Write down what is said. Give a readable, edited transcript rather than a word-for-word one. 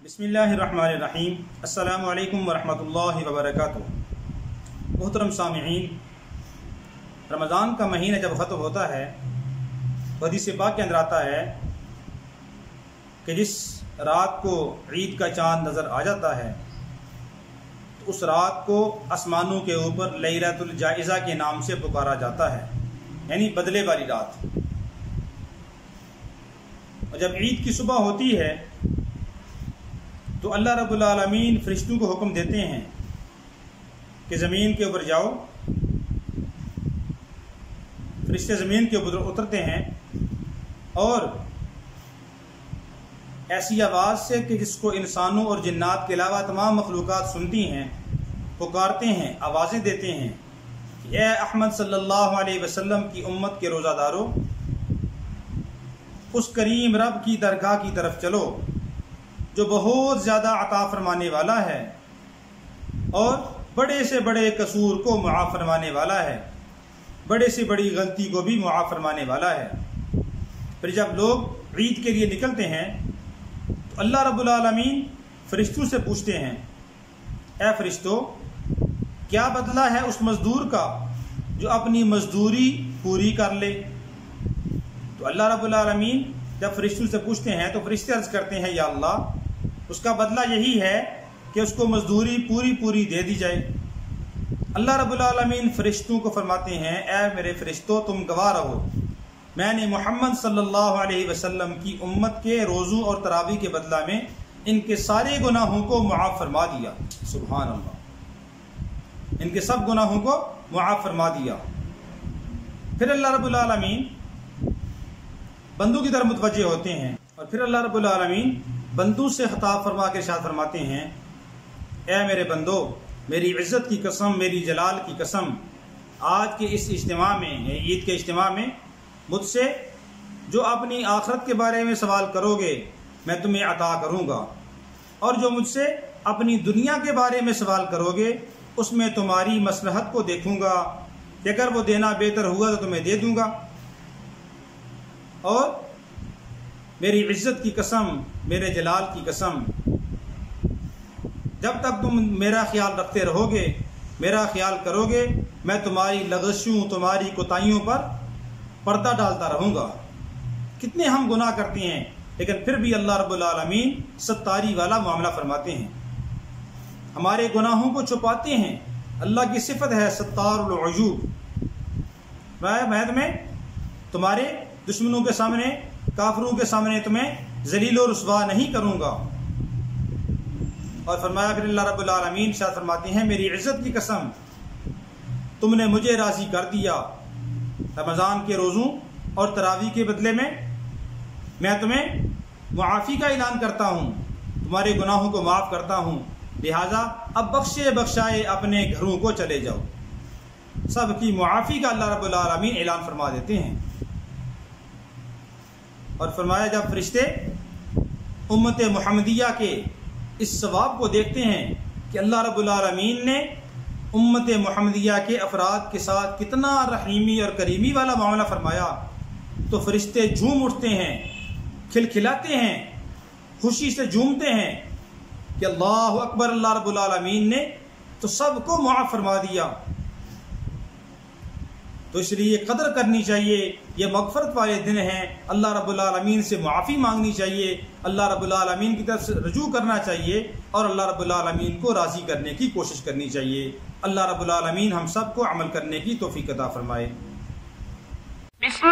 بسم اللہ الرحمن الرحیم۔ السلام علیکم ورحمۃ اللہ وبرکاتہ۔ محترم سامعین، رمضان کا مہینہ جب ختم ہوتا ہے تو حدیث پاک کے اندر آتا ہے کہ جس رات کو عید کا چاند نظر آ جاتا ہے تو اس رات کو آسمانوں کے اوپر لیلۃ الجائزہ کے نام سے پکارا جاتا ہے، یعنی بدلے والی رات۔ اور جب عید کی صبح ہوتی ہے تو اللہ رب العالمین فرشتوں کو حکم دیتے ہیں کہ زمین کے اوپر جاؤ۔ فرشتے زمین کے اوپر اترتے ہیں اور ایسی آواز سے کہ جس کو انسانوں اور جنات کے علاوہ تمام مخلوقات سنتی ہیں، پکارتے ہیں، آوازیں دیتے ہیں کہ اے احمد صلی اللہ علیہ وسلم کی امت کے روزہ دارو، اس کریم رب کی درگاہ کی طرف چلو جو بہت زیادہ عطا فرمانے والا ہے اور بڑے سے بڑے قصور کو معاف فرمانے والا ہے، بڑے سے بڑی غلطی کو بھی معاف فرمانے والا ہے۔ پھر جب لوگ عید کے لیے نکلتے ہیں تو اللہ رب العالمین فرشتوں سے پوچھتے ہیں، اے فرشتوں، کیا بدلہ ہے اس مزدور کا جو اپنی مزدوری پوری کر لے؟ تو اللہ رب العالمین جب فرشتوں سے پوچھتے ہیں تو فرشتے عرض کرتے ہیں، یا اللہ، اس کا بدلہ یہی ہے کہ اس کو مزدوری پوری دے دی جائے۔ اللہ رب العالمین فرشتوں کو فرماتے ہیں، اے میرے فرشتوں، تم گواہ رہو، میں نے محمد صلی اللہ علیہ وسلم کی امت کے روزوں اور تراویح کے بدلہ میں ان کے سارے گناہوں کو معاف فرما دیا۔ سبحان اللہ، ان کے سب گناہوں کو معاف فرما دیا۔ پھر اللہ رب العالمین بندوں کی طرف متوجہ ہوتے ہیں اور پھر اللہ رب العالمین بندوں سے خطاب فرما کے ارشاد فرماتے ہیں، اے میرے بندو، میری عزت کی قسم، میری جلال کی قسم، آج کے اس اجتماع میں، عید کے اجتماع میں مجھ سے جو اپنی آخرت کے بارے میں سوال کرو گے میں تمہیں عطا کروں گا، اور جو مجھ سے اپنی دنیا کے بارے میں سوال کرو گے اس میں تمہاری مصلحت کو دیکھوں گا کہ اگر وہ دینا بہتر ہوا تو تمہیں دے دوں گا، اور میری عزت کی قسم، میرے جلال کی قسم، جب تک تم میرا خیال رکھتے رہو گے، میرا خیال کرو گے، میں تمہاری لغزشوں، تمہاری کوتاہیوں پر پردہ ڈالتا رہوں گا۔ کتنے ہم گناہ کرتے ہیں لیکن پھر بھی اللہ رب العالمین ستاری والا معاملہ فرماتے ہیں، ہمارے گناہوں کو چھپاتے ہیں۔ اللہ کی صفت ہے ستار العیوب، میں تمہارے دشمنوں کے سامنے، کافروں کے سامنے تمہیں ذلیل و رسوا نہیں کروں گا۔ اور فرمایا پھر اللہ رب العالمین شاہ فرماتے ہیں، میری عزت کی قسم، تم نے مجھے راضی کر دیا، رمضان کے روزوں اور تراویح کے بدلے میں تمہیں معافی کا اعلان کرتا ہوں، تمہارے گناہوں کو معاف کرتا ہوں، لہٰذا اب بخشے بخشائے اپنے گھروں کو چلے جاؤ۔ سب کی معافی کا اللہ رب العالمین اعلان فرما دیتے ہیں۔ اور فرمایا جب فرشتے امت محمدیہ کے اس ثواب کو دیکھتے ہیں کہ اللہ رب العالمین نے امت محمدیہ کے افراد کے ساتھ کتنا رحیمی اور کریمی والا معاملہ فرمایا تو فرشتے جھوم اٹھتے ہیں، کھلکھلاتے ہیں، خوشی سے جھومتے ہیں کہ اللہ اکبر، اللہ رب العالمین نے تو سب کو معاف فرما دیا۔ تو اس لیے قدر کرنی چاہیے، یہ مغفرت والے دن ہیں، اللہ رب العالمین سے معافی مانگنی چاہیے، اللہ رب العالمین کی طرف سے رجوع کرنا چاہیے اور اللہ رب العالمین کو راضی کرنے کی کوشش کرنی چاہیے۔ اللہ رب العالمین ہم سب کو عمل کرنے کی توفیق عطا فرمائے۔ بسم